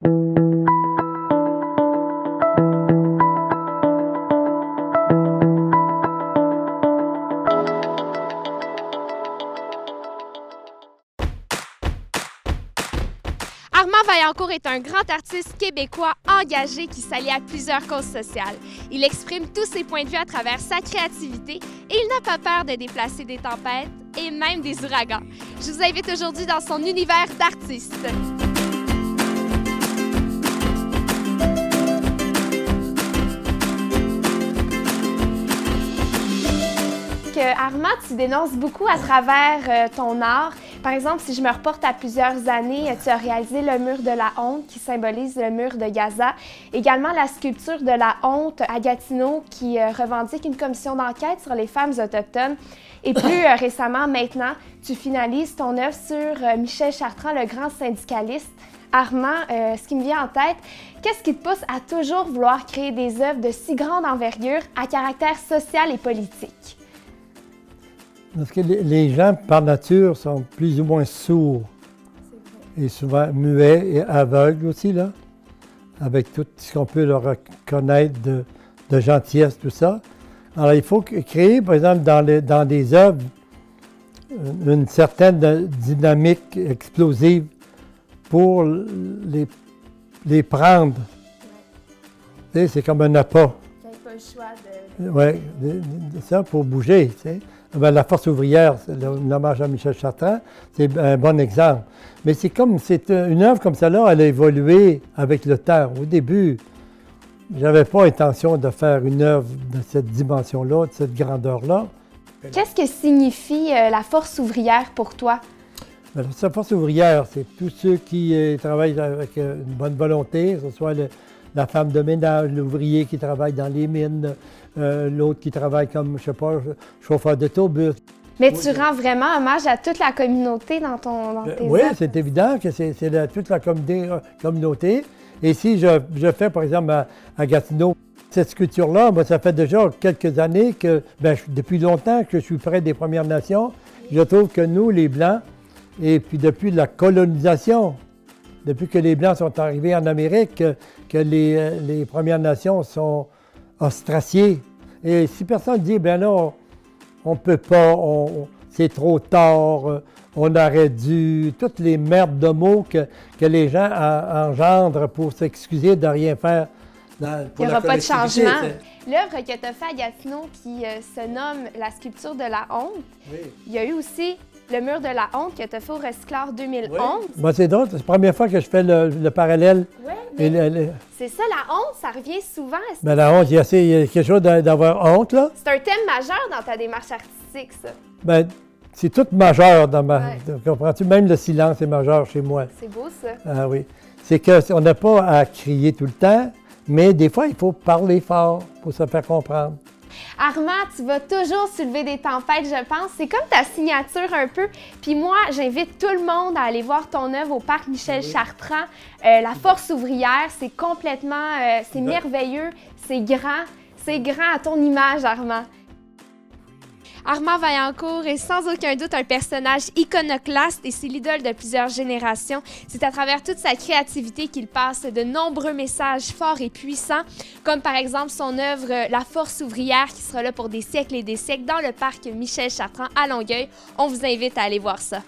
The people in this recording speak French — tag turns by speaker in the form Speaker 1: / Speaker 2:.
Speaker 1: Armand Vaillancourt est un grand artiste québécois engagé qui s'allie à plusieurs causes sociales. Il exprime tous ses points de vue à travers sa créativité et il n'a pas peur de déplacer des tempêtes et même des ouragans. Je vous invite aujourd'hui dans son univers d'artiste. Armand, tu dénonces beaucoup à travers ton art. Par exemple, si je me reporte à plusieurs années, tu as réalisé le mur de la honte qui symbolise le mur de Gaza. Également la sculpture de la honte à Gatineau qui revendique une commission d'enquête sur les femmes autochtones. Et plus récemment, maintenant, tu finalises ton œuvre sur Michel Chartrand, le grand syndicaliste. Armand, ce qui me vient en tête, qu'est-ce qui te pousse à toujours vouloir créer des œuvres de si grande envergure à caractère social et politique?
Speaker 2: Parce que les gens, par nature, sont plus ou moins sourds. Et souvent muets et aveugles aussi, là, avec tout ce qu'on peut leur reconnaître de gentillesse, tout ça. Alors, il faut créer, par exemple, dans des œuvres, une certaine dynamique explosive pour les prendre. Tu sais, c'est comme un appât.
Speaker 1: Tu n'avais pas le choix de...
Speaker 2: Oui, ça, pour bouger, tu sais. Bien, la force ouvrière, l'hommage à Michel Chartrand, c'est un bon exemple. Mais c'est une œuvre comme celle-là, elle a évolué avec le temps. Au début, j'avais pas intention de faire une œuvre de cette dimension-là, de cette grandeur-là.
Speaker 1: Qu'est-ce que signifie la force ouvrière pour toi?
Speaker 2: Bien, la force ouvrière, c'est tous ceux qui travaillent avec une bonne volonté, que ce soit la femme de ménage, l'ouvrier qui travaille dans les mines, l'autre qui travaille comme, je sais pas, chauffeur d'autobus.
Speaker 1: Mais tu rends vraiment hommage à toute la communauté dans tes
Speaker 2: oui,
Speaker 1: œuvres.
Speaker 2: c'est évident que c'est toute la communauté. Et si je fais, par exemple, à Gatineau, cette sculpture-là, moi, ça fait déjà quelques années que, depuis longtemps que je suis près des Premières Nations. Je trouve que nous, les Blancs, et puis depuis la colonisation, depuis que les Blancs sont arrivés en Amérique, que les Premières Nations sont ostraciées. Et si personne dit, ben là, on ne peut pas, c'est trop tard, on aurait dû, toutes les merdes de mots que les gens engendrent pour s'excuser de rien faire.
Speaker 1: Il n'y aura pas de changement. L'œuvre que tu as faite à Gatineau qui se nomme La sculpture de la honte, oui. Il y a eu aussi le mur de la honte que tu as fait au Recycleur 2011. Oui.
Speaker 2: Moi, c'est drôle, c'est la première fois que je fais le parallèle.
Speaker 1: Oui, mais c'est ça, la honte, ça revient souvent.
Speaker 2: Ben, la honte, il y a quelque chose d'avoir honte, là.
Speaker 1: C'est un thème majeur dans ta démarche artistique, ça.
Speaker 2: Ben, c'est tout majeur dans ma... Ouais. Comprends-tu? Même le silence est majeur chez moi.
Speaker 1: C'est beau, ça.
Speaker 2: Ah oui. C'est qu'on n'a pas à crier tout le temps, mais des fois, il faut parler fort pour se faire comprendre.
Speaker 1: Armand, tu vas toujours soulever des tempêtes, je pense. C'est comme ta signature un peu. Puis moi, j'invite tout le monde à aller voir ton œuvre au Parc Michel Chartrand. La force ouvrière, c'est complètement... c'est merveilleux, c'est grand à ton image, Armand. Armand Vaillancourt est sans aucun doute un personnage iconoclaste et c'est l'idole de plusieurs générations. C'est à travers toute sa créativité qu'il passe de nombreux messages forts et puissants, comme par exemple son œuvre La force ouvrière qui sera là pour des siècles et des siècles dans le parc Michel Chartrand à Longueuil. On vous invite à aller voir ça.